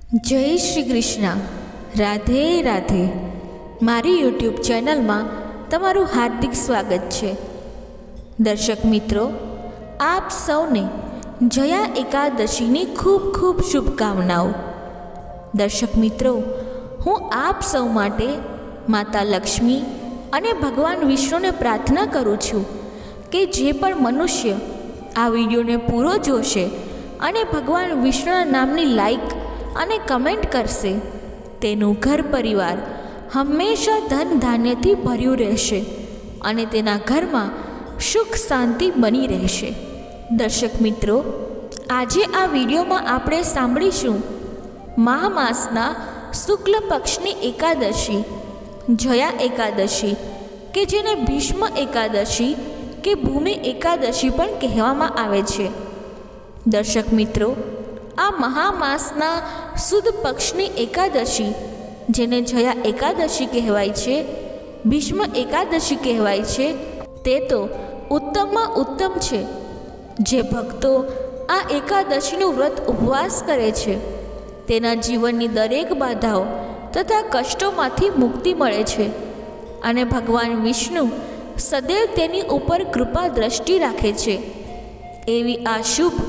જય શ્રી કૃષ્ણ. રાધે રાધે. મારી યુટ્યુબ ચેનલમાં તમારું હાર્દિક સ્વાગત છે. દર્શક મિત્રો, આપ સૌને જયા એકાદશીની ખૂબ ખૂબ શુભકામનાઓ. દર્શક મિત્રો, હું આપ સૌ માટે માતા લક્ષ્મી અને ભગવાન વિષ્ણુને પ્રાર્થના કરું છું કે જે પણ મનુષ્ય આ વિડીયોને પૂરો જોશે અને ભગવાન વિષ્ણુના નામની લાઈક અને કમેન્ટ કરશે, તેનું ઘર પરિવાર હંમેશા ધન ધાન્યથી ભર્યું રહેશે અને તેના ઘરમાં સુખ શાંતિ બની રહેશે. દર્શક મિત્રો, આજે આ વિડીયોમાં આપણે સાંભળીશું મહા માસના શુક્લ પક્ષની એકાદશી જયા એકાદશી, કે જેને ભીષ્મ એકાદશી કે ભૂમિ એકાદશી પણ કહેવામાં આવે છે. દર્શક મિત્રો, આ મહામાસના સુદ પક્ષની એકાદશી, જેને જયા એકાદશી કહેવાય છે, ભીષ્મ એકાદશી કહેવાય છે, તે તો ઉત્તમમાં ઉત્તમ છે. જે ભક્તો આ એકાદશીનું વ્રત ઉપવાસ કરે છે, તેના જીવનની દરેક બાધાઓ તથા કષ્ટોમાંથી મુક્તિ મળે છે અને ભગવાન વિષ્ણુ સદૈવ તેની ઉપર કૃપા દ્રષ્ટિ રાખે છે. એવી આ શુભ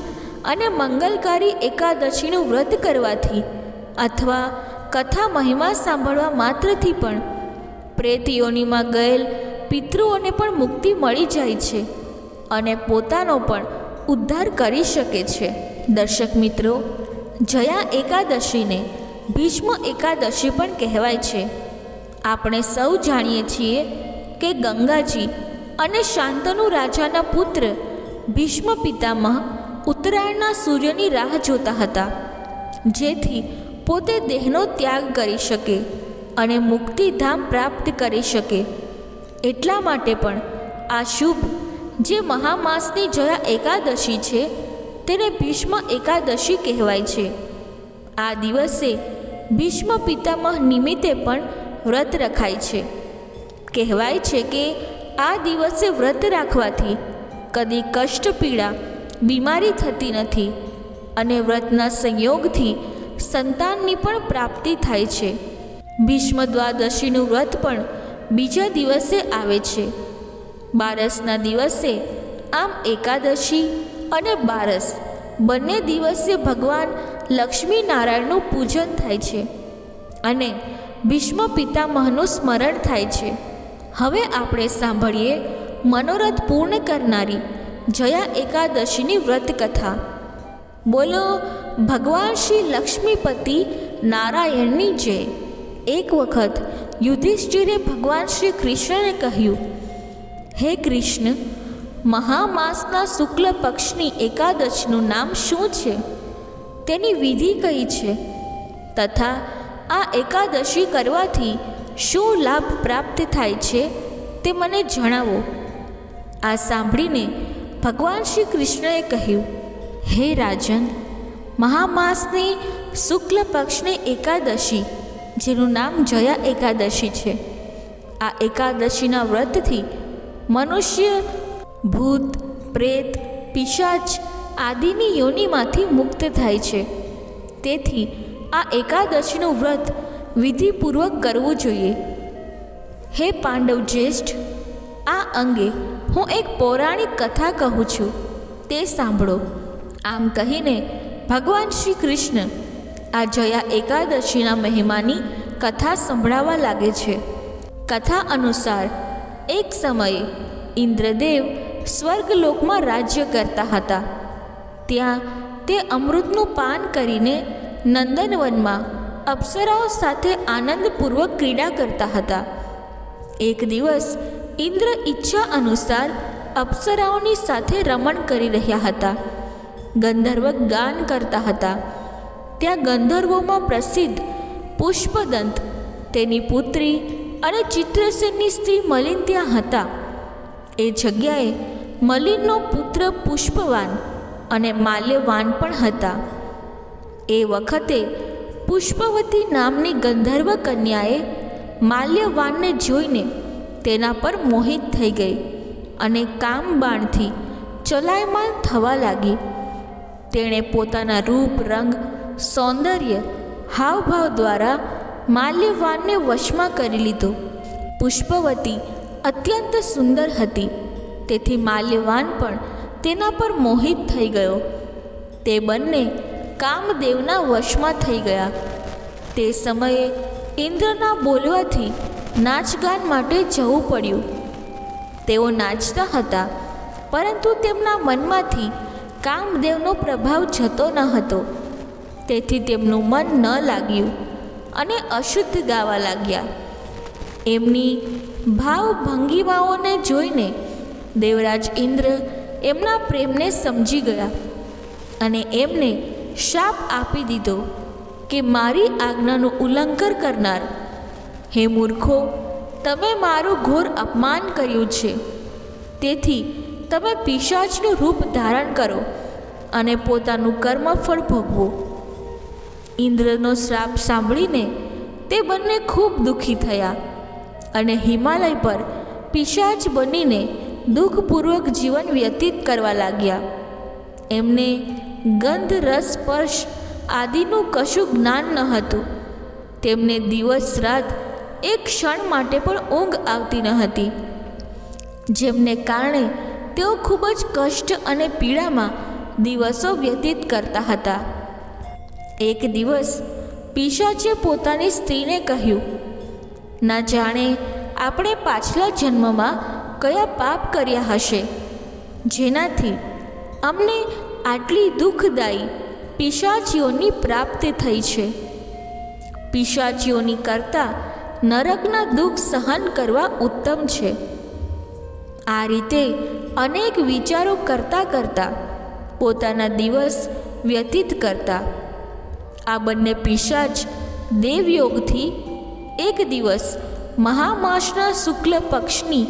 અને મંગલકારી એકાદશીનું વ્રત કરવાથી અથવા કથા મહિમા સાંભળવા માત્રથી પણ પ્રેત યોનિમાં ગયેલ પિતૃઓને પણ મુક્તિ મળી જાય છે અને પોતાનો પણ ઉદ્ધાર કરી શકે છે. દર્શક મિત્રો, જયા એકાદશીને ભીષ્મ એકાદશી પણ કહેવાય છે. આપણે સૌ જાણીએ છીએ કે ગંગાજી અને શાંતનુ રાજાના પુત્ર ભીષ્મ પિતામહ ઉત્તરાયણના સૂર્યની રાહ જોતા હતા, જેથી પોતે દેહનો ત્યાગ કરી શકે અને મુક્તિધામ પ્રાપ્ત કરી શકે. એટલા માટે પણ આ શુભ જે મહામાસની જયા એકાદશી છે, તેને ભીષ્મ એકાદશી કહેવાય છે. આ દિવસે ભીષ્મ પિતામહ નિમિત્તે પણ વ્રત રખાય છે. કહેવાય છે કે આ દિવસે વ્રત રાખવાથી કદી કષ્ટ પીડા બીમારી થતી નથી અને વ્રતના સંયોગથી સંતાનની પણ પ્રાપ્તિ થાય છે. ભીષ્મ દ્વાદશીનું વ્રત પણ બીજા દિવસે આવે છે. બારસના દિવસે આમ એકાદશી અને બારસ બંને દિવસે ભગવાન લક્ષ્મી નારાયણનું પૂજન થાય છે અને ભીષ્મ પિતામહનું સ્મરણ થાય છે. હવે આપણે સાંભળીએ મનોરથ પૂર્ણ કરનારી જયા એકાદશીની વ્રત કથા. બોલો ભગવાન શ્રી લક્ષ્મીપતિ નારાયણની જય. એક વખત યુધિષ્ઠિરે ભગવાન શ્રી કૃષ્ણને કહ્યું, હે કૃષ્ણ, મહામાસના શુક્લ પક્ષની એકાદશીનું નામ શું છે? તેની વિધિ કઈ છે? તથા આ એકાદશી કરવાથી શું લાભ પ્રાપ્ત થાય છે તે મને જણાવો. આ સાંભળીને ભગવાન શ્રી કૃષ્ણએ કહ્યું, હે રાજન, મહામાસની શુક્લ પક્ષની એકાદશી, જેનું નામ જયા એકાદશી છે, આ એકાદશીના વ્રતથી મનુષ્ય ભૂત, પ્રેત, પિશાચ આદિની યોનિમાંથી મુક્ત થાય છે. તેથી આ એકાદશીનું વ્રત વિધિપૂર્વક કરવું જોઈએ. હે પાંડવ જ્યેષ્ઠ, આ અંગે હું એક પૌરાણિક કથા કહું છું, તે સાંભળો. આમ કહીને ભગવાન શ્રી કૃષ્ણ આ જયા એકાદશીના મહિમાની કથા સંભળાવવા લાગે છે. કથા અનુસાર એક સમયે ઇન્દ્રદેવ સ્વર્ગલોકમાં રાજ્ય કરતા હતા. ત્યાં તે અમૃતનું પાન કરીને નંદનવનમાં અપ્સરાઓ સાથે આનંદપૂર્વક ક્રીડા કરતા હતા. એક દિવસ ઇન્દ્ર ઈચ્છા અનુસાર અપ્સરાઓની સાથે રમણ કરી રહ્યા હતા. ગંધર્વ ગાન કરતા હતા. ત્યાં ગંધર્વોમાં પ્રસિદ્ધ પુષ્પદંત, તેની પુત્રી અને ચિત્રસેનની સ્ત્રી મલિન ત્યાં હતા. એ જગ્યાએ મલિનનો પુત્ર પુષ્પવાન અને માલ્યવાન પણ હતા. એ વખતે પુષ્પવતી નામની ગંધર્વ કન્યાએ માલ્યવાનને જોઈને તેના પર મોહિત થઈ ગઈ અને કામબાણથી ચલાયમાન થવા લાગી. તેણે પોતાના રૂપ, રંગ, સૌંદર્ય, હાવભાવ દ્વારા માલ્યવાનને વશમાં કરી લીધો. પુષ્પવતી અત્યંત સુંદર હતી, તેથી માલ્યવાન પણ તેના પર મોહિત થઈ ગયો. તે બંને કામદેવના વશમાં થઈ ગયા. તે સમયે ઇન્દ્રના બોલવાથી નાચગાન માટે જવું પડ્યું. તેઓ નાચતા હતા, પરંતુ તેમના મનમાંથી કામદેવનો પ્રભાવ જતો ન હતો. તેથી તેમનું મન ન લાગ્યું અને અશુદ્ધ ગાવા લાગ્યા. એમની ભાવ ભંગીમાઓને જોઈને દેવરાજ ઇન્દ્ર એમના પ્રેમને સમજી ગયા અને એમને શાપ આપી દીધો કે મારી આજ્ઞાનું ઉલ્લંઘન કરનાર, હે મૂર્ખો, તમે મારું ઘોર અપમાન કર્યું છે. તેથી તમે પિશાચનું રૂપ ધારણ કરો અને પોતાનું કર્મફળ ભોગવો. ઇન્દ્રનો શ્રાપ સાંભળીને તે બંને ખૂબ દુઃખી થયા અને હિમાલય પર પિશાચ બનીને દુઃખપૂર્વક જીવન વ્યતીત કરવા લાગ્યા. એમને ગંધ, રસ, સ્પર્શ આદિનું કશું જ્ઞાન ન હતું. તેમને દિવસ રાત એક ક્ષણ માટે પણ ઊંઘ આવતી ન હતી, જેમને કારણે તેઓ ખૂબ જ કષ્ટ અને પીડામાં દિવસો વ્યતીત કરતા હતા. એક દિવસ પિશાચે પોતાની સ્ત્રીને કહ્યું, ના જાણે આપણે પાછલા જન્મમાં કયા પાપ કર્યા હશે, જેનાથી અમને આટલી દુઃખદાયી પિશાચીઓની પ્રાપ્તિ થઈ છે. પિશાચીઓની કરતાં નરકના દુઃખ સહન કરવા ઉત્તમ છે. આ રીતે અનેક વિચારો કરતાં કરતાં પોતાના દિવસ વ્યતીત કરતા આ બંને પિશાચ દેવયોગથી એક દિવસ મહામાસના શુક્લ પક્ષની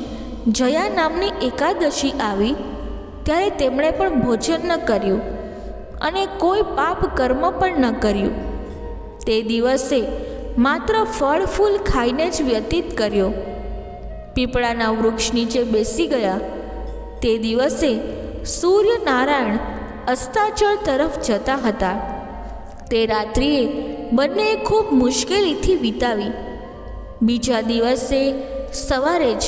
જયા નામની એકાદશી આવી, ત્યારે તેમણે પણ ભોજન ન કર્યું અને કોઈ પાપ કર્મ પણ ન કર્યું. તે દિવસે માત્ર ફળ ફૂલ ખાઈને જ વ્યતીત કર્યો. પીપળાના વૃક્ષ નીચે બેસી ગયા. તે દિવસે સૂર્યનારાયણ અસ્તાચળ તરફ જતા હતા. તે રાત્રિએ બંનેએ ખૂબ મુશ્કેલીથી વિતાવી. બીજા દિવસે સવારે જ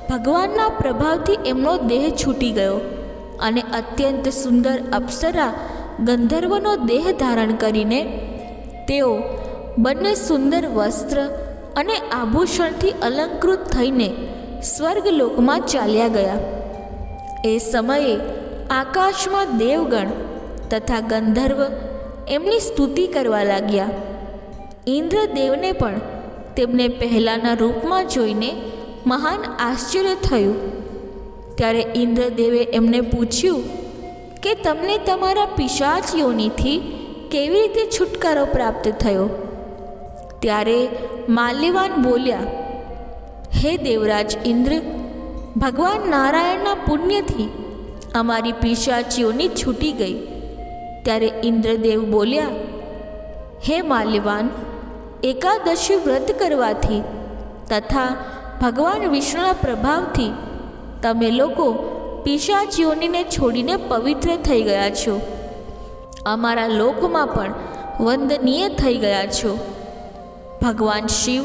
ભગવાનના પ્રભાવથી એમનો દેહ છૂટી ગયો અને અત્યંત સુંદર અપ્સરા ગંધર્વનો દેહ ધારણ કરીને તેઓ બંને સુંદર વસ્ત્ર અને આભૂષણથી અલંકૃત થઈને સ્વર્ગલોકમાં ચાલ્યા ગયા. એ સમયે આકાશમાં દેવગણ તથા ગંધર્વ એમની સ્તુતિ કરવા લાગ્યા. ઇન્દ્રદેવને પણ તેમને પહેલાંના રૂપમાં જોઈને મહાન આશ્ચર્ય થયું. ત્યારે ઇન્દ્રદેવે એમને પૂછ્યું કે તમને તમારા પિશાચ યોનિથી કેવી રીતે છુટકારો પ્રાપ્ત થયો? ત્યારે માલ્યવાન બોલ્યા, હે દેવરાજ ઇન્દ્ર, ભગવાન નારાયણના પુણ્યથી અમારી પિશાચીઓની છૂટી ગઈ. ત્યારે ઇન્દ્રદેવ બોલ્યા, હે માલ્યવાન, એકાદશી વ્રત કરવાથી તથા ભગવાન વિષ્ણુના પ્રભાવથી તમે લોકો પિશાચીઓને છોડીને પવિત્ર થઈ ગયા છો. અમારા લોકમાં પણ વંદનીય થઈ ગયા છો. ભગવાન શિવ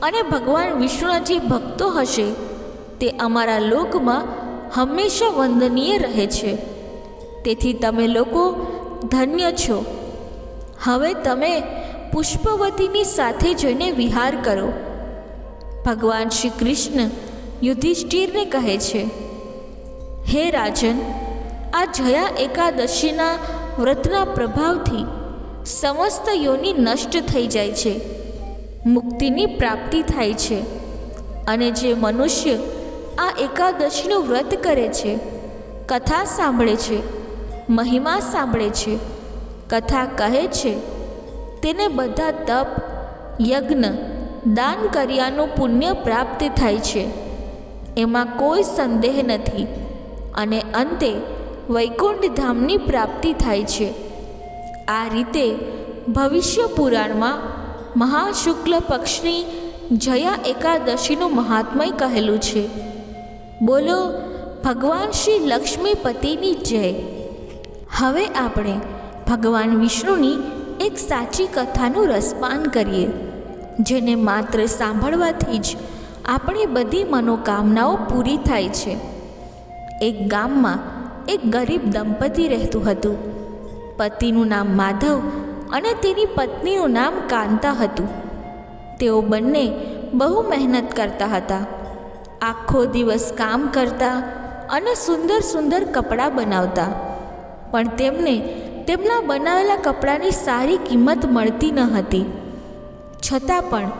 અને ભગવાન વિષ્ણુના જે ભક્તો હશે તે અમારા લોકમાં હંમેશા વંદનીય રહે છે. તેથી તમે લોકો ધન્ય છો. હવે તમે પુષ્પવતીની સાથે જઈને વિહાર કરો. ભગવાન શ્રી કૃષ્ણ યુધિષ્ઠિરને કહે છે, હે રાજન, આ જયા એકાદશીના વ્રતના પ્રભાવથી સમસ્ત યોનિ નષ્ટ થઈ જાય છે, મુક્તિની પ્રાપ્તિ થાય છે. અને જે મનુષ્ય આ એકાદશીનું વ્રત કરે છે, કથા સાંભળે છે, મહિમા સાંભળે છે, કથા કહે છે, તેને બધા તપ, યજ્ઞ, દાન કર્યાનું પુણ્ય પ્રાપ્ત થાય છે. એમાં કોઈ સંદેહ નથી. અને અંતે વૈકુંઠ ધામની પ્રાપ્તિ થાય છે. આ રીતે ભવિષ્ય પુરાણમાં મહાશુક્લ પક્ષની જયા એકાદશીનું મહાત્મય કહેલું છે. બોલો ભગવાન શ્રી લક્ષ્મીપતિની જય. હવે આપણે ભગવાન વિષ્ણુની એક સાચી કથાનું રસપાન કરીએ, જેને માત્ર સાંભળવાથી જ આપણી બધી મનોકામનાઓ પૂરી થાય છે. એક ગામમાં એક ગરીબ દંપતી રહેતું હતું. પતિનું નામ માધવ અને તેની પત્નીનું નામ કાંતા હતું. તેઓ બંને બહુ મહેનત કરતા હતા. આખો દિવસ કામ કરતા અને સુંદર સુંદર કપડાં બનાવતા, પણ તેમને તેમના બનાવેલા કપડાની સારી કિંમત મળતી ન હતી. છતાં પણ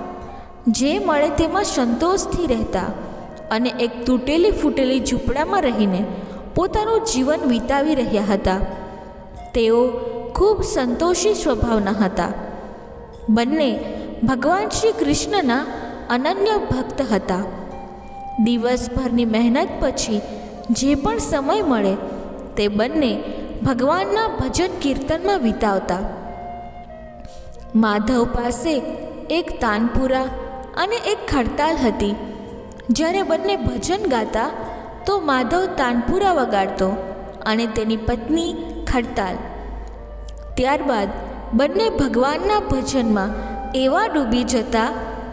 જે મળે તેમાં સંતોષથી રહેતા અને એક તૂટેલી ફૂટેલી ઝૂંપડામાં રહીને પોતાનું જીવન વિતાવી રહ્યા હતા. તેઓ ખૂબ સંતોષી સ્વભાવના હતા. બંને ભગવાન શ્રી કૃષ્ણના અનન્ય ભક્ત હતા. દિવસભરની મહેનત પછી જે પણ સમય મળે તે બંને ભગવાનના ભજન કીર્તનમાં વિતાવતા. માધવ પાસે એક તાનપુરા અને એક ખડતાલ હતી. જ્યારે બંને ભજન ગાતા તો માધવ તાનપુરા વગાડતો અને તેની પત્ની ખડતાલ. ત્યારબાદ બંને ભગવાનના ભજનમાં એવા ડૂબી જતા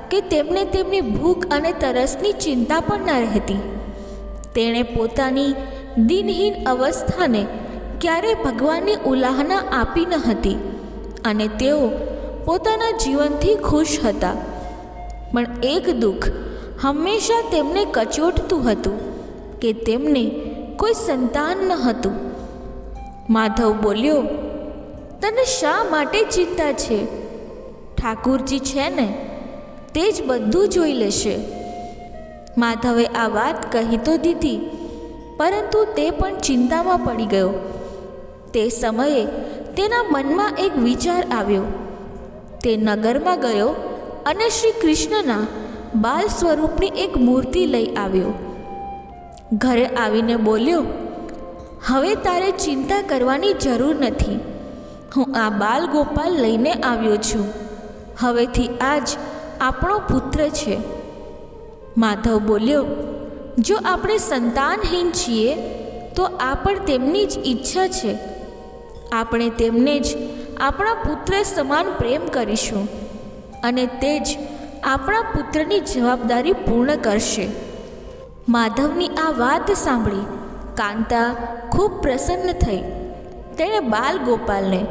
કે તેમને તેમની ભૂખ અને તરસની ચિંતા પણ ન રહેતી. તેણે પોતાની દિનહીન અવસ્થાને ક્યારેય ભગવાનની ઉલાહના આપી ન હતી અને તેઓ પોતાના જીવનથી ખુશ હતા. પણ એક દુઃખ હંમેશા તેમને કચોટતું હતું કે તેમને કોઈ સંતાન ન હતું. માધવ બોલ્યો, તને શા માટે ચિંતા છે? ઠાકુરજી છે ને, તે જ બધું જોઈ લેશે. માધવે આ વાત કહી તો દીધી, પરંતુ તે પણ ચિંતામાં પડી ગયો. તે સમયે તેના મનમાં એક વિચાર આવ્યો. તે નગરમાં ગયો અને શ્રી કૃષ્ણના બાલ સ્વરૂપની એક મૂર્તિ લઈ આવ્યો. ઘરે આવીને બોલ્યો, હવે તારે ચિંતા કરવાની જરૂર નથી. હું આ બાલ ગોપાલ લઈને આવ્યો છું. હવેથી આ જ આપણો પુત્ર છે. માધવ બોલ્યો, જો આપણે સંતાનહીન છીએ તો આ પણ તેમની જ ઈચ્છા છે. આપણે તેમને જ આપણા પુત્ર સમાન પ્રેમ કરીશું અને તે જ આપણા પુત્રની જવાબદારી પૂર્ણ કરશે. માધવની આ વાત સાંભળી કાંતા ખૂબ પ્રસન્ન થઈ. તેણે બાલ ગોપાલને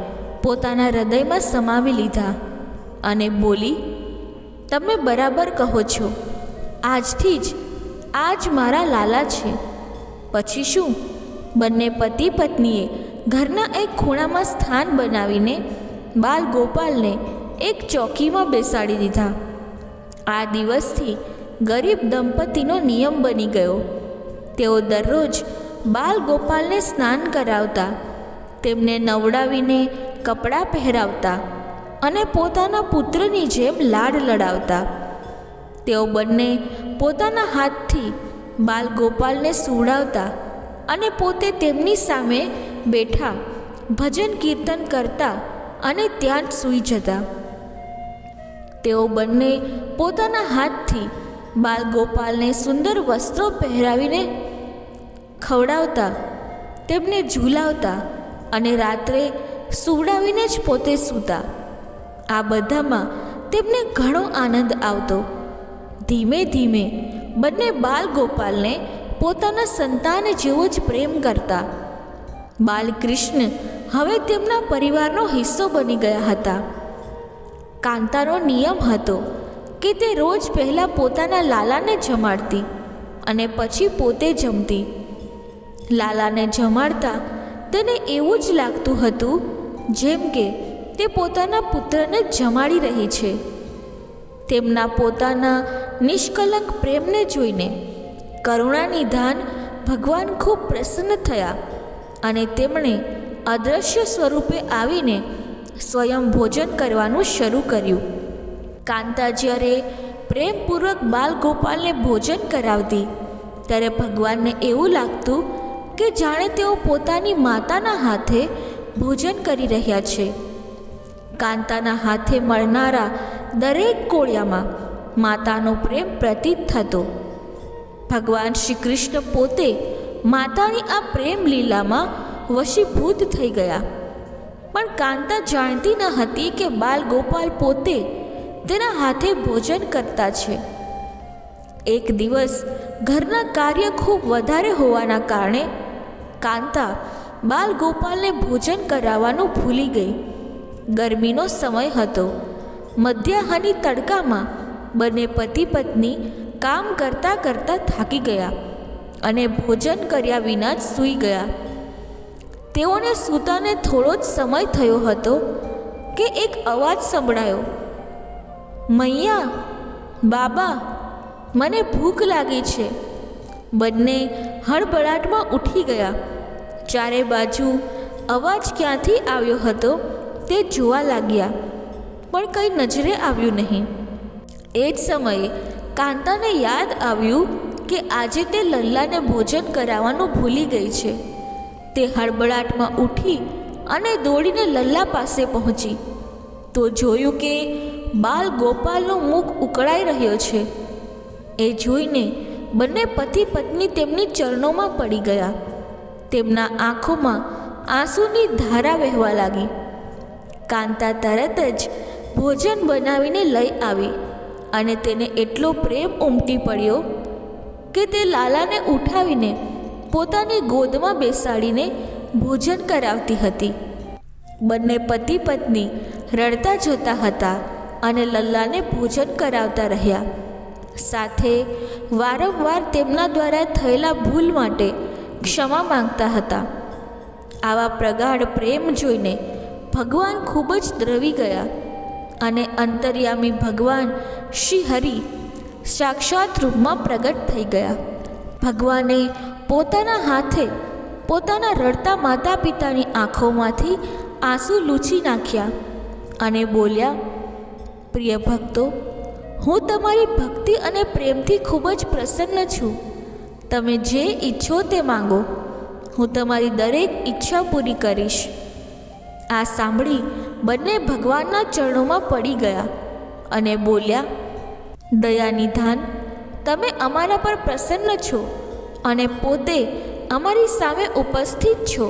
પોતાના હૃદયમાં સમાવી લીધા અને બોલી, તમે બરાબર કહો છો. આજથી જ આજ મારા લાલા છે. પછી શું? બંને પતિ પત્નીએ ઘરના એક ખૂણામાં સ્થાન બનાવીને બાલ ગોપાલને એક ચોકીમાં બેસાડી દીધા. આ દિવસથી ગરીબ દંપતીનો નિયમ બની ગયો. તેઓ દરરોજ બાલ ગોપાલને સ્નાન કરાવતા, તેમને નવડાવીને કપડાં પહેરાવતા અને પોતાના પુત્રની જેમ લાડ લડાવતા. તેઓ બંને પોતાના હાથથી બાલ ગોપાલને સુવડાવતા અને પોતે તેમની સામે બેઠા ભજન કીર્તન કરતા અને ત્યાં જ સૂઈ જતા. તેઓ બંને પોતાના હાથથી બાલ ગોપાલને સુંદર વસ્ત્રો પહેરાવીને ખવડાવતા, તેમને ઝૂલાવતા અને રાત્રે સુવડાવીને જ પોતે સૂતા. આ બધામાં તેમને ઘણો આનંદ આવતો. ધીમે ધીમે બંને બાલ ગોપાલને પોતાના સંતાન જેવો જ પ્રેમ કરતા. બાલકૃષ્ણ હવે તેમના પરિવારનો હિસ્સો બની ગયા હતા. કાંતાનો નિયમ હતો કે તે રોજ પહેલાં પોતાના લાલાને જમાડતી અને પછી પોતે જમતી. લાલાને જમાડતા તેને એવું જ લાગતું હતું જેમ કે તે પોતાના પુત્રને જમાડી રહી છે. તેમના પોતાના નિષ્કલંક પ્રેમને જોઈને કરુણાનિધાન ભગવાન ખૂબ પ્રસન્ન થયા અને તેમણે અદૃશ્ય સ્વરૂપે આવીને સ્વયં ભોજન કરવાનું શરૂ કર્યું. કાંતા જ્યારે પ્રેમપૂર્વક બાલ ગોપાલને ભોજન કરાવતી ત્યારે ભગવાનને એવું લાગતું કે જાણે તેઓ પોતાની માતાના હાથે ભોજન કરી રહ્યા છે. કાંતાના હાથે મળનારા દરેક કોળિયામાં માતાનો પ્રેમ પ્રતીત થતો. ભગવાન શ્રી કૃષ્ણ પોતે માતાની આ પ્રેમ લીલામાં વશીભૂત થઈ ગયા. પણ કાંતા જાણતી ન હતી કે બાલ ગોપાલ પોતે તેના હાથે ભોજન કરતા છે. એક દિવસ ઘરના કાર્ય ખૂબ વધારે હોવાના કારણે કાંતા બાલ ગોપાલને ભોજન કરાવવાનું ભૂલી ગઈ. ગરમીનો સમય હતો. મધ્યાહની તડકામાં બંને પતિ પત્ની કામ કરતાં કરતાં થાકી ગયા અને ભોજન કર્યા વિના જ સૂઈ ગયા. તેઓને સૂતાને થોડો જ સમય થયો હતો કે એક અવાજ સંભળાયો, મૈયા, બાબા, મને ભૂખ લાગી છે. બંને હળબળાટમાં ઉઠી ગયા. ચારે બાજુ અવાજ ક્યાંથી આવ્યો હતો તે જોવા લાગ્યા, પણ કંઈ નજરે આવ્યું નહીં. એ જ સમયે કાંતાને યાદ આવ્યું કે આજે તે લલ્લાને ભોજન કરાવવાનું ભૂલી ગઈ છે. તે હળબળાટમાં ઉઠી અને દોડીને લલ્લા પાસે પહોંચી તો જોયું કે બાલ ગોપાલનું મુખ ઉકળાઈ રહ્યો છે. એ જોઈને બંને પતિ પત્ની તેમની ચરણોમાં પડી ગયા. તેમના આંખોમાં આંસુની ધારા વહેવા લાગી. કાંતા તરત જ ભોજન બનાવીને લઈ આવી અને તેને એટલો પ્રેમ ઉમટી પડ્યો કે તે લાલાને ઉઠાવીને પોતાની ગોદમાં બેસાડીને ભોજન કરાવતી હતી. બંને પતિ પત્ની રડતા જતા હતા અને લલ્લાને ભોજન કરાવતા રહ્યા. સાથે વારંવાર તેમના દ્વારા થયેલા ભૂલ માટે ક્ષમા માંગતા હતા. આવા પ્રગાઢ પ્રેમ જોઈને ભગવાન ખૂબ જ દ્રવી ગયા અને અંતર્યામી ભગવાન શ્રી હરિ સાક્ષાત રૂપમાં પ્રગટ થઈ ગયા. ભગવાને પોતાના હાથે પોતાના રડતા માતા પિતાની આંખોમાંથી આંસુ લૂછી નાખ્યા અને બોલ્યા, પ્રિય ભક્તો, હું તમારી ભક્તિ અને પ્રેમથી ખૂબ જ પ્રસન્ન છું. તમે જે ઈચ્છો તે માંગો, હું તમારી દરેક ઈચ્છા પૂરી કરીશ. આ સાંભળી બંને ભગવાનના ચરણોમાં પડી ગયા અને બોલ્યા, દયાનિધાન, તમે અમારા પર પ્રસન્ન છો અને પોતે અમારી સામે ઉપસ્થિત છો.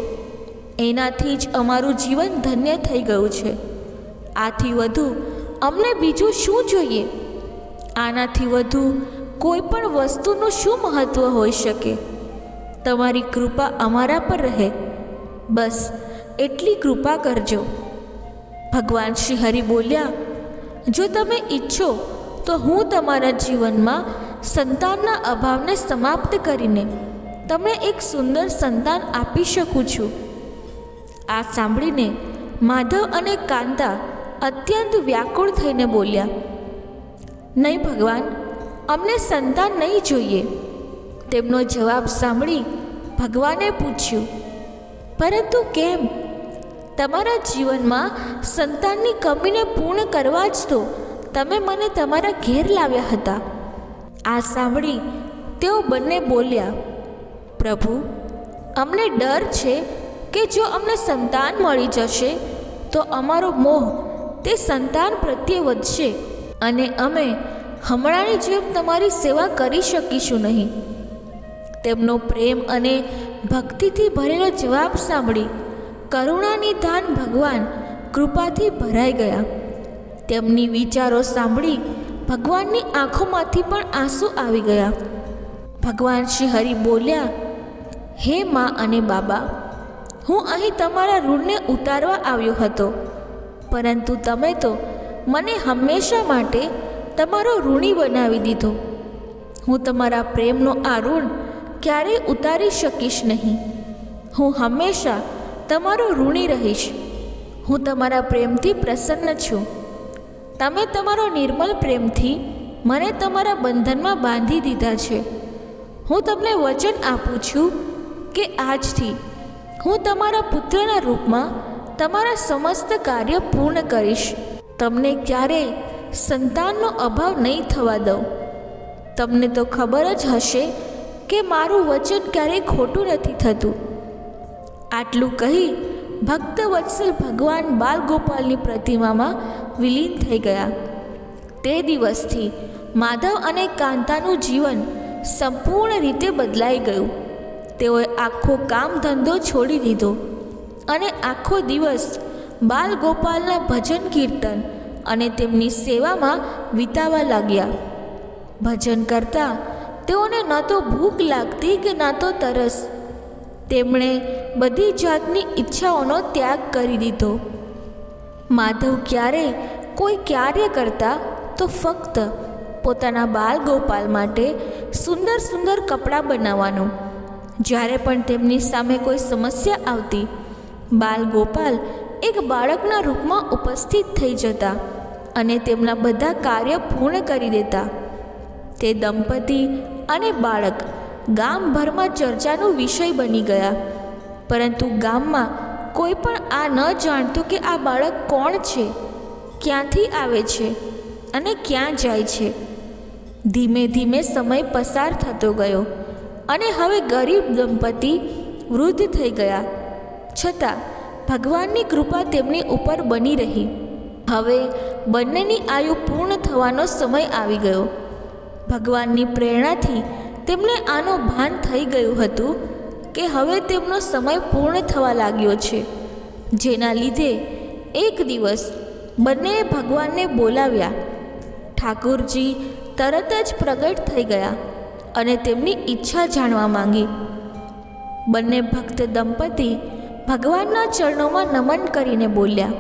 એનાથી જ અમારું જીવન ધન્ય થઈ ગયું છે. આથી વધુ અમને બીજું શું જોઈએ? આનાથી વધુ કોઈ પણ વસ્તુનું શું મહત્ત્વ હોઈ શકે? તમારી કૃપા અમારા પર રહે, બસ એટલી કૃપા કરજો. ભગવાન શ્રી હરિ બોલ્યા, જો તમે ઈચ્છો તો હું તમારા જીવનમાં સંતાનના અભાવને સમાપ્ત કરીને તમને એક સુંદર સંતાન આપી શકું છું. આ સાંભળીને માધવ અને કાંતા અત્યંત વ્યાકુળ થઈને બોલ્યા, નહીં ભગવાન, અમને સંતાન નહીં જોઈએ. તેમનો જવાબ સાંભળી ભગવાને પૂછ્યું, પરંતુ કેમ? તમારા જીવનમાં સંતાનની કમીને પૂર્ણ કરવા જ તો તમે મને તમારા ઘેર લાવ્યા હતા. આ સાંભળી તેઓ બંને બોલ્યા, પ્રભુ, અમને ડર છે કે જો અમને સંતાન મળી જશે તો અમારો મોહ તે સંતાન પ્રત્યે વધશે અને અમે હમણાંની જેમ તમારી સેવા કરી શકીશું નહીં. તેમનો પ્રેમ અને ભક્તિથી ભરેલો જવાબ સાંભળી કરુણાનિધાન ભગવાન કૃપાથી ભરાઈ ગયા. તેમની વિચારો સાંભળી ભગવાનની આંખોમાંથી પણ આંસુ આવી ગયા. ભગવાન શ્રી હરિ બોલ્યા, હે મા અને બાબા, હું અહીં તમારા ઋણને ઉતારવા આવ્યો હતો, પરંતુ તમે તો મને હંમેશા માટે તમારો ઋણી બનાવી દીધો. હું તમારા પ્રેમનો આ ઋણ ક્યારેય ઉતારી શકીશ નહીં. હું હંમેશા તમારો ઋણી રહીશ. હું તમારા પ્રેમથી પ્રસન્ન છું. તમે તમારો નિર્મલ પ્રેમથી મને તમારા બંધનમાં બાંધી દીધા છે. હું તમને વચન આપું છું કે આજથી હું તમારા પુત્રના રૂપમાં તમારા સમસ્ત કાર્ય પૂર્ણ કરીશ. તમને ક્યારેય સંતાનનો અભાવ નહીં થવા દઉં. તમને તો ખબર જ હશે કે મારું વચન ક્યારેય ખોટું નથી થતું. આટલું કહી ભક્ત વત્સલ ભગવાન બાલગોપાલની પ્રતિમામાં વિલીન થઈ ગયા. તે દિવસથી માધવ અને કાંતાનું જીવન સંપૂર્ણ રીતે બદલાઈ ગયું. તેઓએ આખો કામ ધંધો છોડી દીધો અને આખો દિવસ બાલ ગોપાલના ભજન કીર્તન અને તેમની સેવામાં વિતાવા લાગ્યા. ભજન કરતાં તેઓને ન તો ભૂખ લાગતી કે ન તો તરસ. તેમણે બધી જાતની ઈચ્છાઓનો ત્યાગ કરી દીધો. માધવ કોઈ કાર્ય કરતા તો ફક્ત પોતાના બાલ ગોપાલ માટે સુંદર સુંદર કપડાં બનાવવાનું. જ્યારે પણ તેમની સામે કોઈ સમસ્યા આવતી, બાલ ગોપાલ એક બાળકના રૂપમાં ઉપસ્થિત થઈ જતા અને તેમના બધા કાર્ય પૂર્ણ કરી દેતા. તે દંપતી અને બાળક ગામભરમાં ચર્ચાનો વિષય બની ગયા. પરંતુ ગામમાં કોઈ પણ આ ન જાણતું કે આ બાળક કોણ છે, ક્યાંથી આવે છે અને ક્યાં જાય છે. ધીમે ધીમે સમય પસાર થતો ગયો અને હવે ગરીબ દંપતી વૃદ્ધ થઈ ગયા. છતાં ભગવાનની કૃપા તેમની ઉપર બની રહી. હવે બંનેની આયુ પૂર્ણ થવાનો સમય આવી ગયો. ભગવાનની પ્રેરણાથી તેમને આનો ભાન થઈ ગયું હતું કે હવે તેમનો સમય પૂર્ણ થવા લાગ્યો છે. જેના લીધે એક દિવસ બંનેએ ભગવાનને બોલાવ્યા. ઠાકુરજી તરત જ પ્રગટ થઈ ગયા અને તેમની ઈચ્છા જાણવા માંગી. બંને ભક્ત દંપતી ભગવાનના ચરણોમાં નમન કરીને બોલ્યા,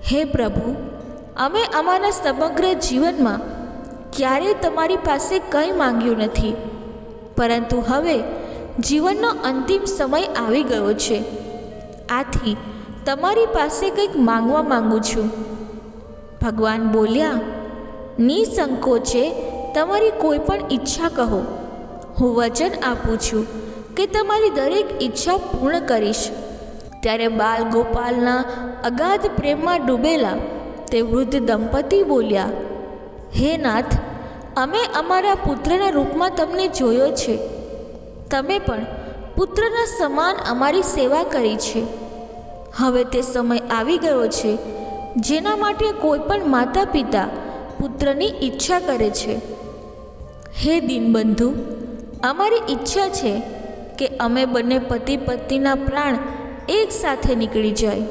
હે પ્રભુ, અમે અમારા સમગ્ર જીવનમાં ક્યારેય તમારી પાસે કંઈ માંગ્યું નથી, પરંતુ હવે જીવનનો અંતિમ સમય આવી ગયો છે. આથી તમારી પાસે કંઈક માંગવા માંગુ છું. ભગવાન બોલ્યા, નિસંકોચે તમારી કોઈ પણ ઈચ્છા કહો. હું વચન આપું છું કે તમારી દરેક ઈચ્છા પૂર્ણ કરીશ. ત્યારે બાલ ગોપાલના અગાધ પ્રેમમાં ડૂબેલા તે વૃદ્ધ દંપતી બોલ્યા, હે નાથ, અમે અમારા પુત્રના રૂપમાં તમને જોયો છે. તમે પણ પુત્રના સમાન અમારી સેવા કરી છે. હવે તે સમય આવી ગયો છે જેના માટે કોઈ પણ માતા પિતા પુત્રની ઈચ્છા કરે છે. હે દીનબંધુ, અમારી ઈચ્છા છે કે અમે બંને પતિ પત્નીના પ્રાણ એક સાથે નીકળી જાય.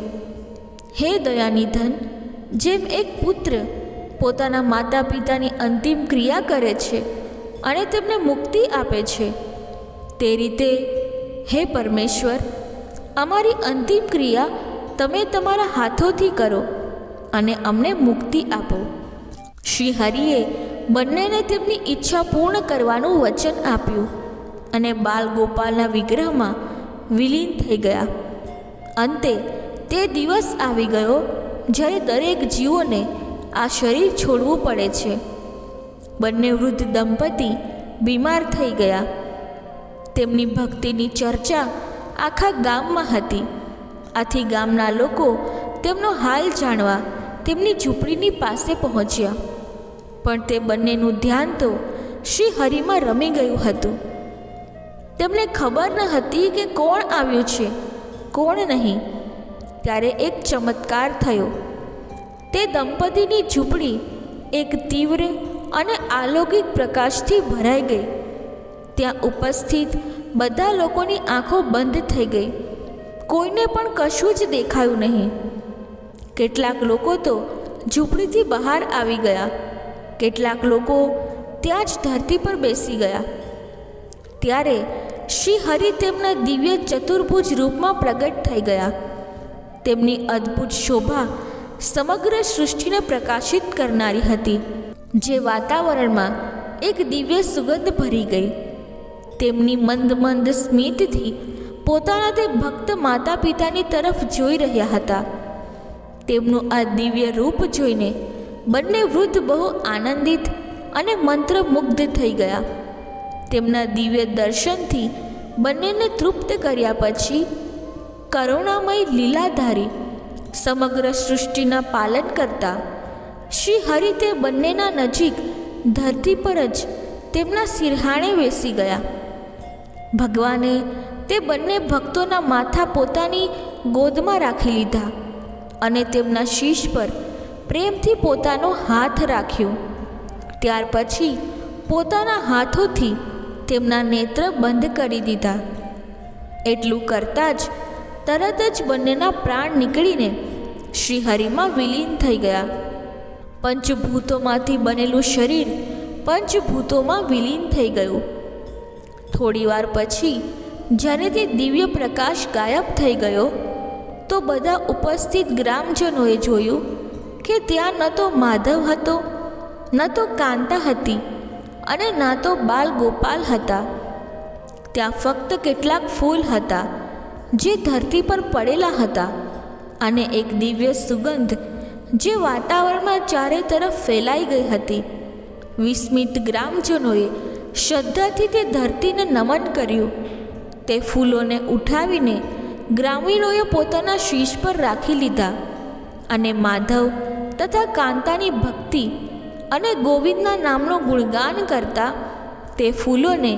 હે દયાનિધન, જેમ એક પુત્ર પોતાના માતા પિતાની અંતિમ ક્રિયા કરે છે અને તેમને મુક્તિ આપે છે, તે રીતે હે પરમેશ્વર, અમારી અંતિમ ક્રિયા તમે તમારા હાથોથી કરો અને અમને મુક્તિ આપો. શ્રી હરિએ બંનેને તેમની ઈચ્છા પૂર્ણ કરવાનું વચન આપ્યું અને બાલ ગોપાલના વિગ્રહમાં વિલીન થઈ ગયા. અંતે તે દિવસ આવી ગયો જ્યારે દરેક જીવોને આ શરીર છોડવું પડે છે. બંને વૃદ્ધ દંપતી બીમાર થઈ ગયા. તેમની ભક્તિની ચર્ચા આખા ગામમાં હતી. આથી ગામના લોકો તેમનો હાલ જાણવા તેમની ઝૂંપડીની પાસે પહોંચ્યા. પણ તે બંનેનું ધ્યાન તો શ્રી હરિમાં રમી ગયું હતું. તેમને ખબર ન હતી કે કોણ આવ્યું છે, કોણ નહીં. ત્યારે એક ચમત્કાર થયો. તે દંપતીની ઝૂંપડી એક તીવ્ર અને અલૌકિક પ્રકાશથી ભરાઈ ગઈ. ત્યાં ઉપસ્થિત બધા લોકોની આંખો બંધ થઈ ગઈ. કોઈને પણ કશું જ દેખાયું નહીં. કેટલાક લોકો તો ઝૂંપડીથી બહાર આવી ગયા. કેટલાક લોકો ત્યાં જ ધરતી પર બેસી ગયા. ત્યારે શ્રી હરિ તેમના દિવ્ય ચતુર્ભુજ રૂપમાં પ્રગટ થઈ ગયા. તેમની અદ્ભુત શોભા સમગ્ર સૃષ્ટિને પ્રકાશિત કરનારી હતી, જે વાતાવરણમાં એક દિવ્ય સુગંધ ભરી ગઈ. તેમની મંદ મંદ સ્મિતથી પોતાના તે ભક્ત માતા પિતાની તરફ જોઈ રહ્યા હતા. તેમનું આ દિવ્ય રૂપ જોઈને બંને વૃદ્ધ બહુ આનંદિત અને મંત્રમુગ્ધ થઈ ગયા. તેમના દિવ્ય દર્શનથી બંનેને તૃપ્ત કર્યા પછી કરુણામય લીલાધારી સમગ્ર સૃષ્ટિના પાલન કરતા શ્રી હરિ તે બંનેના નજીક ધરતી પર જ તેમના સિરહાણે બેસી ગયા. ભગવાને તે બંને ભક્તોના માથા પોતાની ગોદમાં રાખી લીધા અને તેમના શીશ પર પ્રેમથી પોતાનો હાથ રાખ્યો. ત્યાર પછી પોતાના હાથોથી તેમના નેત્ર બંધ કરી દીધા. એટલું કરતાં જ તરત જ બંનેના પ્રાણ નીકળીને શ્રીહરિમાં વિલીન થઈ ગયા. પંચભૂતોમાંથી બનેલું શરીર પંચભૂતોમાં વિલીન થઈ ગયું. થોડીવાર પછી જ્યારે તે દિવ્ય પ્રકાશ ગાયબ થઈ ગયો તો બધા ઉપસ્થિત ગ્રામજનોએ જોયું કે ત્યાં ન તો માધવ હતો, ન તો કાંતા હતી અને ના તો બાલ ગોપાલ હતા. ત્યાં ફક્ત કેટલાક ફૂલ હતા જે ધરતી પર પડેલા હતા અને એક દિવ્ય સુગંધ જે વાતાવરણમાં ચારે તરફ ફેલાઈ ગઈ હતી. વિસ્મિત ગ્રામજનોએ શ્રદ્ધાથી તે ધરતીને નમન કર્યું. તે ફૂલોને ઉઠાવીને ગ્રામીણોએ પોતાના શીશ પર રાખી લીધા અને માધવ તથા કાંતાની ભક્તિ અને ગોવિંદના નામનું ગુણગાન કરતા તે ફૂલોને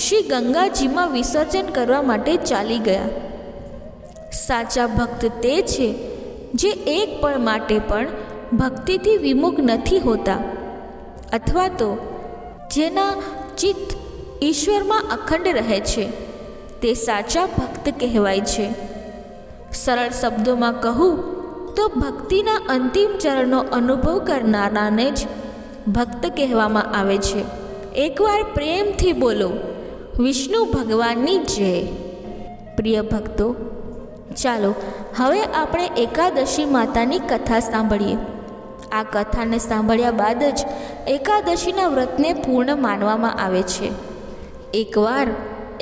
શ્રી ગંગાજીમાં વિસર્જન કરવા માટે ચાલી ગયા. સાચા ભક્ત તે છે જે એક પળ માટે પણ ભક્તિથી વિમુખ નથી હોતા, અથવા તો જેના ચિત્ત ઈશ્વરમાં અખંડ રહે છે. તે સાચા ભક્ત કહેવાય છે. સરળ શબ્દોમાં કહું તો ભક્તિના અંતિમ ચરણનો અનુભવ કરનારાને જ ભક્ત કહેવામાં આવે છે. એકવાર પ્રેમથી બોલો, વિષ્ણુ ભગવાનની જય. પ્રિય ભક્તો, ચાલો હવે આપણે એકાદશી માતાની કથા સાંભળીએ. આ કથાને સાંભળ્યા બાદ જ એકાદશીના વ્રતને પૂર્ણ માનવામાં આવે છે. એકવાર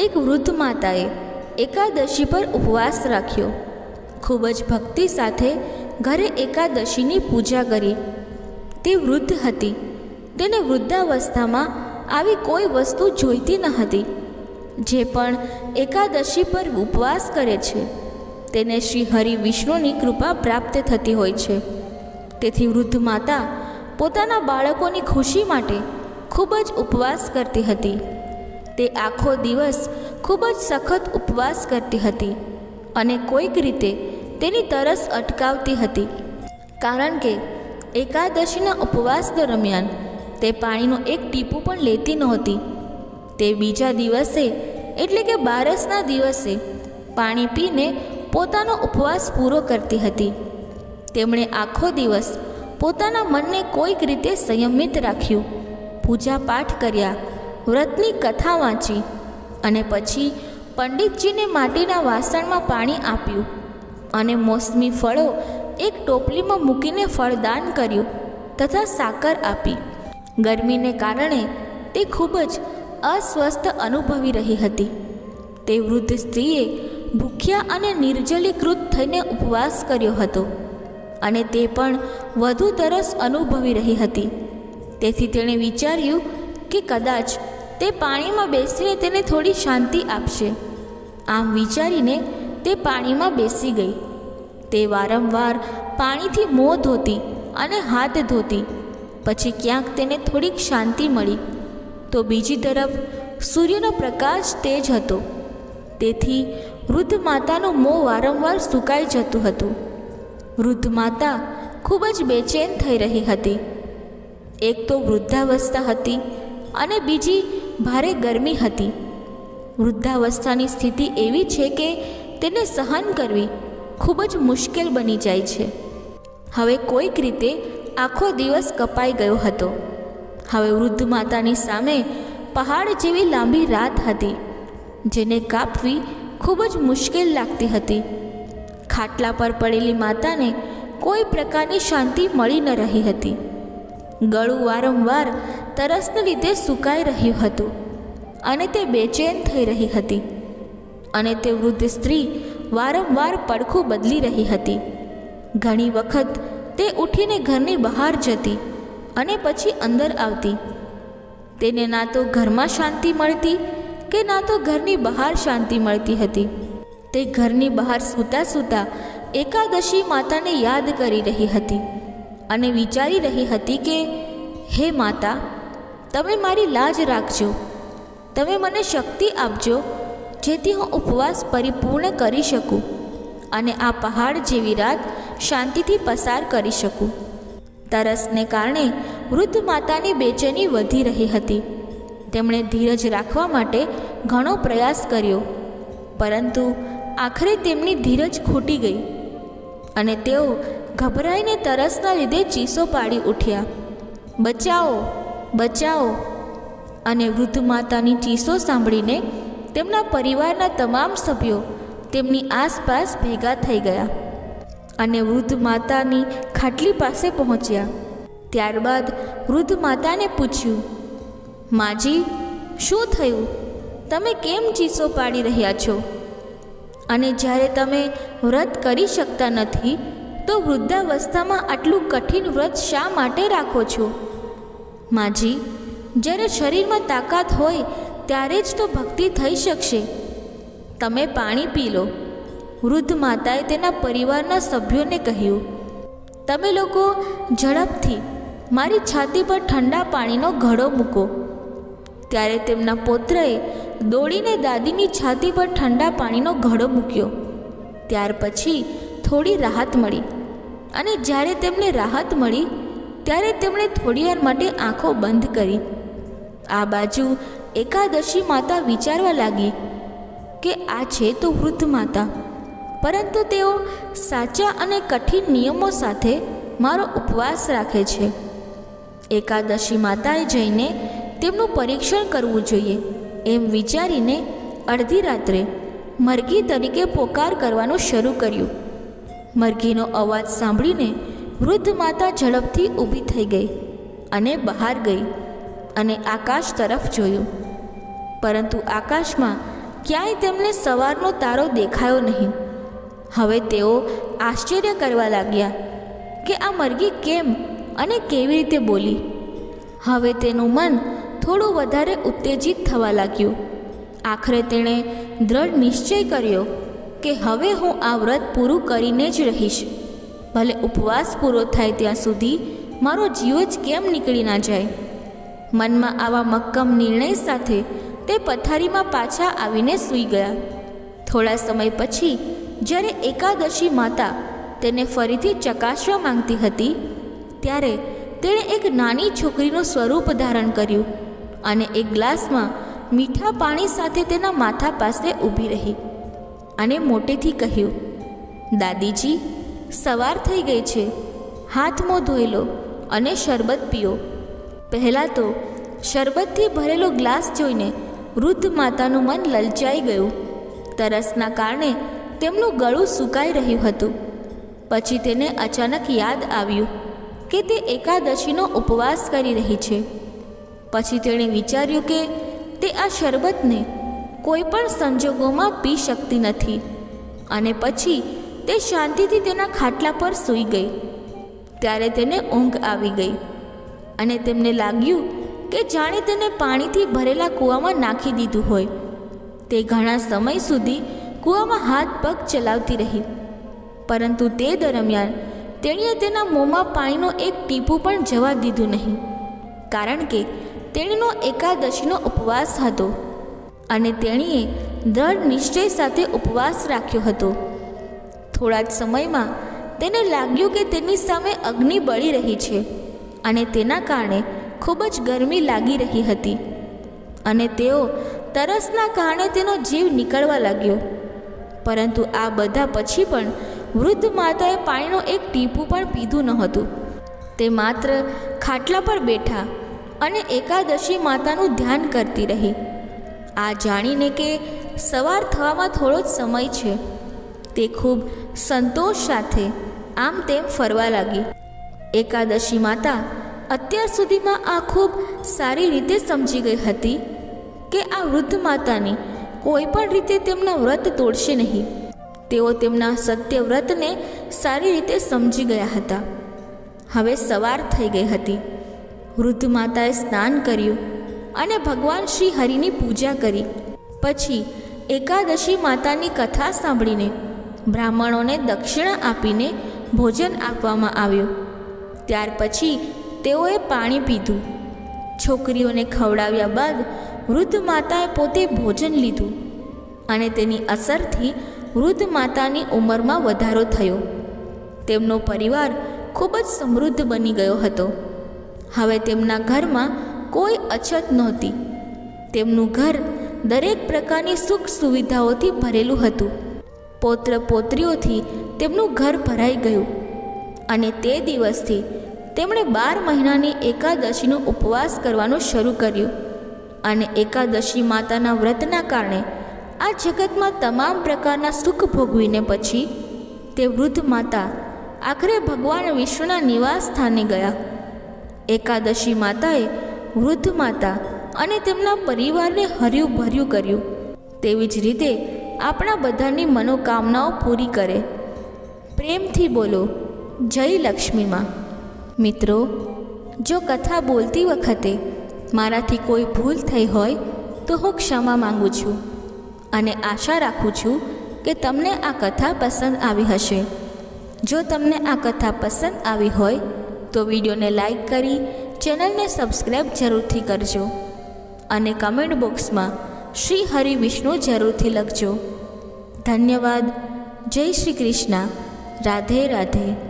એક વૃદ્ધ માતાએ એકાદશી પર ઉપવાસ રાખ્યો. ખૂબ જ ભક્તિ સાથે ઘરે એકાદશીની પૂજા કરી. તે વૃદ્ધ હતી. તેને વૃદ્ધાવસ્થામાં આવી કોઈ વસ્તુ જોઈતી ન હતી. જે પણ એકાદશી પર ઉપવાસ કરે છે તેને શ્રી હરિ વિષ્ણુની કૃપા પ્રાપ્ત થતી હોય છે. તેથી વૃદ્ધ માતા પોતાના બાળકોની ખુશી માટે ખૂબ જ ઉપવાસ કરતી હતી. તે આખો દિવસ ખૂબ જ સખત ઉપવાસ કરતી હતી અને કોઈક રીતે તેની તરસ અટકાવતી હતી, કારણ કે એકાદશીના ઉપવાસ દરમિયાન તે પાણીનું એક ટીપું પણ લેતી નહોતી. તે બીજા દિવસે એટલે કે બારસના દિવસે પાણી પીને પોતાનો ઉપવાસ પૂરો કરતી હતી. તેમણે આખો દિવસ પોતાના મનને કોઈક રીતે સંયમિત રાખ્યું, પૂજા પાઠ કર્યા, વ્રતની કથા વાંચી અને પછી પંડિતજીને માટીના વાસણમાં પાણી આપ્યું અને મોસમી ફળો એક ટોપલીમાં મૂકીને ફળદાન કર્યું તથા સાકર આપી. ગરમીને કારણે તે ખૂબ જ અસ્વસ્થ અનુભવી રહી હતી. તે વૃદ્ધ સ્ત્રીએ ભૂખ્યા અને નિર્જલીકૃત થઈને ઉપવાસ કર્યો હતો અને તે પણ વધુ તરસ અનુભવી રહી હતી. તેથી તેણે વિચાર્યું કે કદાચ તે પાણીમાં બેસીને તેને થોડી શાંતિ આપશે. આમ વિચારીને તે પાણીમાં બેસી ગઈ. તે વારંવાર પાણીથી મોં ધોતી અને હાથ ધોતી. પછી ક્યાંક તેને થોડીક શાંતિ મળી તો બીજી તરફ સૂર્યનો પ્રકાશ તેજ હતો. તેથી વૃદ્ધ માતાનું મોં વારંવાર સુકાઈ જતું હતું. વૃદ્ધ માતા ખૂબ જ બેચેન થઈ રહી હતી. એક તો વૃદ્ધાવસ્થા હતી અને બીજી ભારે ગરમી હતી. વૃદ્ધાવસ્થાની સ્થિતિ એવી છે કે તેને સહન કરવી ખૂબ જ મુશ્કેલ બની જાય છે. હવે કોઈક રીતે આખો દિવસ કપાઈ ગયો હતો. હવે વૃદ્ધ માતાની સામે પહાડ જેવી લાંબી રાત હતી, જેને કાપવી ખૂબ જ મુશ્કેલ લાગતી હતી. ખાટલા પર પડેલી માતાને કોઈ પ્રકારની શાંતિ મળી ન રહી હતી. ગળું વારંવાર તરસને લીધે સુકાઈ રહ્યું હતું અને તે બેચેન થઈ રહી હતી. અને તે વૃદ્ધ સ્ત્રી વારંવાર પડખું બદલી રહી હતી. ઘણી વખત તે ઉઠીને ઘરની બહાર જતી અને પછી અંદર આવતી. તેને ના તો ઘરમાં શાંતિ મળતી કે ના તો ઘરની બહાર શાંતિ મળતી હતી. તે ઘરની બહાર સૂતા સૂતા એકાદશી માતાને યાદ કરી રહી હતી અને વિચારી રહી હતી કે હે માતા, તમે મારી લાજ રાખજો. તમે મને શક્તિ આપજો જેથી હું ઉપવાસ પરિપૂર્ણ કરી શકું અને આ પહાડ જેવી રાત શાંતિથી પસાર કરી શકું. તરસને કારણે વૃદ્ધ માતાની બેચેની વધી રહી હતી. તેમણે ધીરજ રાખવા માટે ઘણો પ્રયાસ કર્યો, પરંતુ આખરે તેમની ધીરજ ખૂટી ગઈ અને તેઓ ગભરાઈને તરસના લીધે ચીસો પાડી ઉઠ્યા, બચાવો, બચાવો! અને વૃદ્ધ માતાની ચીસો સાંભળીને તેમના પરિવારના તમામ સભ્યો તેમની આસપાસ ભેગા થઈ ગયા અને વૃદ્ધ માતાની ખાટલી પાસે પહોંચ્યા. ત્યારબાદ વૃદ્ધ માતાને પૂછ્યું, માજી, શું થયું? તમે કેમ ચીસો પાડી રહ્યા છો? અને જ્યારે તમે વ્રત કરી શકતા નથી તો વૃદ્ધાવસ્થામાં આટલું કઠિન વ્રત શા માટે રાખો છો? માજી, જ્યારે શરીરમાં તાકાત હોય ત્યારે જ તો ભક્તિ થઈ શકશે. તમે પાણી પી લો. વૃદ્ધ માતાએ તેના પરિવારના સભ્યોને કહ્યું, તમે લોકો ઝડપથી મારી છાતી પર ઠંડા પાણીનો ઘડો મૂકો. ત્યારે તેમના પુત્રએ દોડીને દાદીની છાતી પર ઠંડા પાણીનો ઘડો મૂક્યો. ત્યાર પછી થોડી રાહત મળી અને જ્યારે તેમને રાહત મળી ત્યારે તેમણે થોડીવાર માટે આંખો બંધ કરી. આ બાજુ એકાદશી માતા વિચારવા લાગી કે આ છે તો વૃદ્ધ માતા, પરંતુ તેઓ સાચા અને કઠિન નિયમો સાથે મારો ઉપવાસ રાખે છે. એકાદશી માતાએ જઈને તેમનું પરીક્ષણ કરવું જોઈએ એમ વિચારીને અડધી રાત્રે મરઘી તરીકે પોકાર કરવાનું શરૂ કર્યું. મરઘીનો અવાજ સાંભળીને વૃદ્ધ માતા ઝડપથી ઊભી થઈ ગઈ અને બહાર ગઈ અને આકાશ તરફ જોયું, પરંતુ આકાશમાં ક્યાંય તેમને સવારનો તારો દેખાયો નહીં. હવે તેઓ આશ્ચર્ય કરવા લાગ્યા કે આ મરઘી કેમ અને કેવી રીતે બોલી. હવે તેનું મન થોડું વધારે ઉત્તેજિત થવા લાગ્યું. આખરે તેણે દ્રઢ નિશ્ચય કર્યો કે હવે હું આ વ્રત પૂરું કરીને જ રહીશ, ભલે ઉપવાસ પૂરો થાય ત્યાં સુધી મારો જીવ જ કેમ નીકળી ના જાય. મનમાં આવા મક્કમ નિર્ણય સાથે તે પથારીમાં પાછા આવીને સૂઈ ગયા. થોડા સમય પછી જ્યારે એકાદશી માતા તેને ફરીથી ચકાસવા માંગતી હતી ત્યારે તેણે એક નાની છોકરીનું સ્વરૂપ ધારણ કર્યું અને એક ગ્લાસમાં મીઠા પાણી સાથે તેના માથા પાસે ઊભી રહી અને મોટેથી કહ્યું, દાદીજી, સવાર થઈ ગઈ છે, હાથ મોં ધોઈ લો અને શરબત પીઓ. પહેલાં તો શરબતથી ભરેલો ગ્લાસ જોઈને વૃદ્ધ માતાનું મન લલચાઈ ગયું. તરસના કારણે તેમનું ગળું સુકાઈ રહ્યું હતું. પછી તેને અચાનક યાદ આવ્યું કે તે એકાદશીનો ઉપવાસ કરી રહી છે. પછી તેણે વિચાર્યું કે તે આ શરબતને કોઈ પણ સંજોગોમાં પી શકતી નથી અને પછી તે શાંતિથી તેના ખાટલા પર સૂઈ ગઈ. ત્યારે તેને ઊંઘ આવી ગઈ અને તેમને લાગ્યું કે જાણે તેને પાણીથી ભરેલા કૂવામાં નાખી દીધું હોય. તે ઘણા સમય સુધી કૂવામાં હાથ પગ ચલાવતી રહી, પરંતુ તે દરમિયાન તેણીએ તેના મોંમાં પાણીનો એક ટીપું પણ જવા દીધું નહીં, કારણ કે તેણીનો એકાદશીનો ઉપવાસ હતો અને તેણીએ દ્રઢ નિશ્ચય સાથે ઉપવાસ રાખ્યો હતો. થોડા જ સમયમાં તેને લાગ્યું કે તેની સામે અગ્નિ બળી રહી છે અને તેના કારણે ખૂબ જ ગરમી લાગી રહી હતી અને તેઓ તરસના કારણે તેનો જીવ નીકળવા લાગ્યો. પરંતુ આ બધા પછી પણ વૃદ્ધ માતાએ પાણીનો એક ટીપું પણ પીધું નહોતું. તે માત્ર ખાટલા પર બેઠા અને એકાદશી માતાનું ધ્યાન કરતી રહી. આ જાણીને કે સવાર થવામાં થોડો જ સમય છે, તે ખૂબ સંતોષ સાથે આમ તેમ ફરવા લાગી. એકાદશી માતા અત્યાર સુધીમાં આ ખૂબ સારી રીતે સમજી ગઈ હતી કે આ વૃદ્ધ માતાની કોઈ પણ રીતે તેમના વ્રત તોડશે નહીં. તેઓ તેમના સત્ય વ્રતને સારી રીતે સમજી ગયા હતા. હવે સવાર થઈ ગઈ હતી. વૃદ્ધ માતાએ સ્નાન કર્યું અને ભગવાન શ્રી હરિની પૂજા કરી. પછી એકાદશી માતાની કથા સાંભળીને બ્રાહ્મણોને દક્ષિણા આપીને ભોજન આપવામાં આવ્યું. ત્યાર પછી તેઓએ પાણી પીધું. છોકરીઓને ખવડાવ્યા બાદ વૃદ્ધ માતાએ પોતે ભોજન લીધું અને તેની અસરથી વૃદ્ધ માતાની ઉંમરમાં વધારો થયો. તેમનો પરિવાર ખૂબ જ સમૃદ્ધ બની ગયો હતો. હવે તેમના ઘરમાં કોઈ અછત નહોતી. તેમનું ઘર દરેક પ્રકારની સુખ સુવિધાઓથી ભરેલું હતું. પૌત્ર પૌત્રીઓથી તેમનું ઘર ભરાઈ ગયું. અને તે દિવસથી તેમણે 12 મહિનાની એકાદશીનો ઉપવાસ કરવાનું શરૂ કર્યું. અને એકાદશી માતાના વ્રતના કારણે આ જગતમાં તમામ પ્રકારના સુખ ભોગવીને પછી તે વૃદ્ધ માતા આખરે ભગવાન વિષ્ણુના નિવાસ સ્થાને ગયા. એકાદશી માતાએ વૃદ્ધ માતા અને તેમના પરિવારને હર્યું ભર્યું કર્યું. તેવી જ રીતે આપણા બધાની મનોકામનાઓ પૂરી કરે. પ્રેમથી બોલો જય લક્ષ્મીમાં. મિત્રો, જો કથા બોલતી વખતે મારાથી કોઈ ભૂલ થઈ હોય તો હું ક્ષમા માંગુ છું અને આશા રાખું છું કે તમને આ કથા પસંદ આવી હશે. જો તમને આ કથા પસંદ આવી હોય તો વિડીયોને લાઈક કરી ચેનલને સબસ્ક્રાઈબ જરૂરથી કરજો અને કમેન્ટ બોક્સમાં શ્રી હરિ વિષ્ણુ જરૂરથી લખજો. ધન્યવાદ. જય શ્રી કૃષ્ણ. રાધે રાધે.